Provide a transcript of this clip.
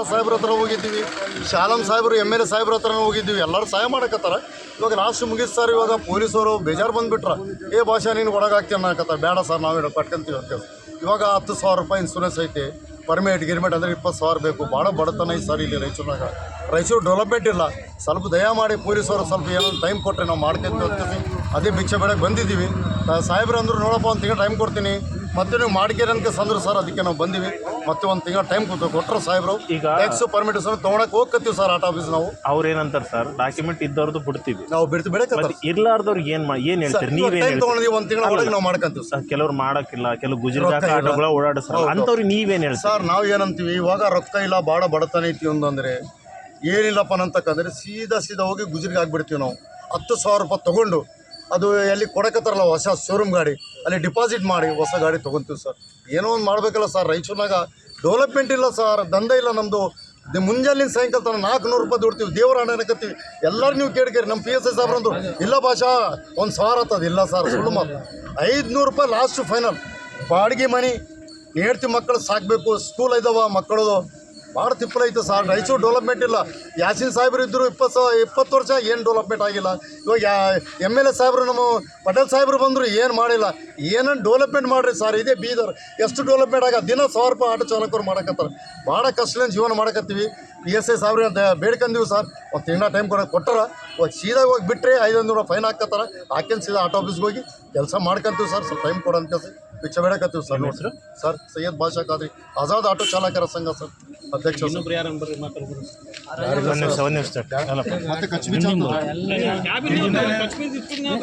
ಸಾಹೇಬ್ರ ಹತ್ರ ಹೋಗಿದ್ದೀವಿ, ಶಾಲಂ ಸಾಹೇಬರು MLA ಸಾಹೇಬ್ರ ಹತ್ರ ಹೋಗಿದ್ದೀವಿ, ಎಲ್ಲರೂ ಸಹಾಯ ಮಾಡಕತ್ತಾರ. ಇವಾಗ ಲಾಸ್ಟ್ ಮುಗಿಸ್ ಸರ್, ಇವಾಗ ಪೊಲೀಸವರು ಬೇಜಾರು ಬಂದುಬಿಟ್ರ, ಭಾಷೆ ನೀನು ಒಳಗಾಗ್ತೀವಿ ಅನ್ನಕತ್ತಾರ. ಬೇಡ ಸರ್, ನಾವೇ ಕಟ್ಕೊಂತೀವಿ ಅಂತ. ಇವಾಗ 10,000 ರೂಪಾಯಿ ಇನ್ಸೂರೆನ್ಸ್ ಐತೆ, ಪರ್ಮಿಟ್ ಗಿರ್ಮಿಟ್ ಅಂದರೆ 20,000 ಬೇಕು. ಭಾಳ ಬಡತನ ಐತೆ ಸರ್ ಇಲ್ಲಿ ರಾಯಚೂರಿನಾಗ. ರಾಯಚೂರು ಡೆವಲಪ್ಮೆಂಟ್ ಇಲ್ಲ. ಸ್ವಲ್ಪ ದಯ ಮಾಡಿ ಪೊಲೀಸವರು ಸ್ವಲ್ಪ ಏನೋ ಟೈಮ್ ಕೊಟ್ಟರೆ ನಾವು ಮಾಡ್ಕೊಂತೀವಿ ಅಂತೀವಿ. ಅದೇ ಭಿಕ್ಷೆ ಬೆಳಗ್ಗೆ ಬಂದಿದ್ದೀವಿ. ಸಾಹೇಬ್ರು ಅಂದರು ನೋಡಪ್ಪ ಒಂದು ತಿಂಗಳು ಟೈಮ್ ಕೊಡ್ತೀನಿ, ಮತ್ತೆ ನೀವು ಮಾಡ್ಕೇರಿ ಅಂತ ಸಂದ್ರು ಸರ್. ಅದಕ್ಕೆ ನಾವು ಬಂದೀವಿ. ಮತ್ತೆ ಒಂದು ತಿಂಗಳು ಟೈಮ್ ಕೊಟ್ಟರು ಸಾಹೇಬ್ರು. ಈಗ ಟ್ಯಾಕ್ಸ್ ಪರ್ಮಿಟ್ ಸರ್ ತೊಗೊಳಕ್ಕೆ ಹೋಗ್ತೀವಿ ಸರ್ ಆಟ ಆಫೀಸ್. ನಾವು ಅವ್ರು ಏನಂತಾರೆ ಸರ್, ಡಾಕ್ಯುಮೆಂಟ್ ಇದ್ದವ್ರದ್ದು ಬಿಡ್ತೀವಿ, ನಾವು ಬಿಡ್ತೀವಿ. ಬೆಳಗ್ಗೆ ಇರ್ಲಾರ್ದವ್ರಿಗೆ ಏನು ಹೇಳ್ತೀರಿ ನೀವೇನು? ತೊಗೊಂಡಿದ್ದೀವಿ, ಒಂದು ತಿಂಗಳ ಒಳಗೆ ನಾವು ಮಾಡ್ಕೊಂತೀವಿ ಸರ್. ಕೆಲವ್ರು ಮಾಡೋಕ್ಕಿಲ್ಲ, ಕೆಲವು ಗುಜರಾತ್ ಆಟೋಗಳ ಓಡಾಡಿಸ್ತಾರೆ, ಅಂಥವ್ರಿಗೆ ನೀವೇನು ಹೇಳಿ ಸರ್? ನಾವು ಏನಂತೀವಿ, ಇವಾಗ ರೊಕ್ಕ ಇಲ್ಲ, ಭಾಳ ಬಡತನ ಐತಿ ಒಂದಂದರೆ ಏನಿಲ್ಲಪ್ಪ ಅಂತಕ್ಕಂದ್ರೆ ಸೀದಾ ಹೋಗಿ ಗುಜರಿಗೆ ಆಗಿಬಿಡ್ತೀವಿ ನಾವು. 10,000 ರೂಪಾಯಿ ತೊಗೊಂಡು ಅದು ಎಲ್ಲಿ ಕೊಡಕತ್ತಾರಲ್ಲ ಹೊಸ ಶೋರೂಮ್ ಗಾಡಿ, ಅಲ್ಲಿ ಡಿಪಾಸಿಟ್ ಮಾಡಿ ಹೊಸ ಗಾಡಿ ತೊಗೊತೀವಿ ಸರ್. ಏನೋ ಒಂದು ಮಾಡಬೇಕಲ್ಲ ಸರ್. ರಾಯಚೂರಿನಾಗ ಡೆವಲಪ್ಮೆಂಟ್ ಇಲ್ಲ ಸರ್, ದಂಧೆ ಇಲ್ಲ ನಮ್ಮದು. ಮುಂಜಾನೆ ಸಾಯಂಕಾಲ ತನಕ 400 ರೂಪಾಯಿ ದುಡ್ತೀವಿ, ದೇವರ ಹಣ ಅನ್ನಕತ್ತೀವಿ. ಎಲ್ಲರೂ ನೀವು ಕೇಳ್ಕೇರಿ. ನಮ್ಮ PSI ಸಾಹೇಬ್ರಂದ್ರು ಇಲ್ಲ ಭಾಷಾ 1,000 ಹತ್ತದ. ಇಲ್ಲ ಸರ್, ಸುಳ್ಳು ಮಾತು. 500 ರೂಪಾಯಿ ಲಾಸ್ಟ್ ಫೈನಲ್. ಬಾಡಿಗೆ ಮನೆ, ಹೆಂಡ್ತಿ ಮಕ್ಕಳು ಸಾಕಬೇಕು, ಸ್ಕೂಲ್ ಇದ್ದಾವ ಮಕ್ಕಳು, ಭಾಳ ತಿಪ್ಪಲ ಐತೆ ಸರ್. ರಾಯಚೂರು ಡೆವಲಪ್ಮೆಂಟ್ ಇಲ್ಲ. ಯಾಸಿನ್ ಸಾಹೇಬ್ರು ಇದ್ದರು 20 ವರ್ಷ, ಏನು ಡೆವಲಪ್ಮೆಂಟ್ ಆಗಿಲ್ಲ. ಇವಾಗ MLA ಸಾಹೇಬ್ರು, ನಮ್ಮ ಪಟೇಲ್ ಸಾಹೇಬ್ರು ಬಂದರು, ಏನು ಮಾಡಿಲ್ಲ. ಏನನ್ನು ಡೆವಲಪ್ಮೆಂಟ್ ಮಾಡಿರಿ ಸರ್. ಇದೇ ಬೀದರ್ ಎಷ್ಟು ಡೆವಲಪ್ಮೆಂಟ್ ಆಗ ದಿನ 1,000 ರೂಪಾಯಿ ಆಟೋ ಚಾಲಕರು ಮಾಡಕತ್ತಾರೆ. ಭಾಳ ಕಷ್ಟದಿಂದ ಜೀವನ ಮಾಡಕತ್ತೀವಿ. PSI ಸಾಹೇಬ್ರು ಅಂತ ಬೇಡ್ಕೊಂಡೀವಿ ಸರ್. ಒಂದು ತಿಂಗಳ ಟೈಮ್ ಕೊಟ್ಟಾರ. ಇವಾಗ ಸೀದಾ ಹೋಗಿ ಬಿಟ್ಟರೆ 500 ಫೈನ್ ಹಾಕತ್ತಾರೆ. ಹಾಕ್ಯಂದು ಸೀದಾ ಆಟೋ ಆಫೀಸ್ಗೆ ಹೋಗಿ ಕೆಲಸ ಮಾಡ್ಕೊಂತೀವಿ ಸರ್. ಸ್ವಲ್ಪ ಟೈಮ್ ಕೊಡೋಂತ ಭಿಕ್ಷೆ ಬೇಡಕತ್ತೀವಿ ಸರ್. ನೋಡಿ ಸರ್, ಸೈಯದ್ ಬಾಷಾ ಖಾದ್ರಿ, ಆಜಾದ್ ಆಟೋ ಚಾಲಕರ ಸಂಘ ಸರ್, ಅಧ್ಯಕ್ಷ. ಮತ್ತೆ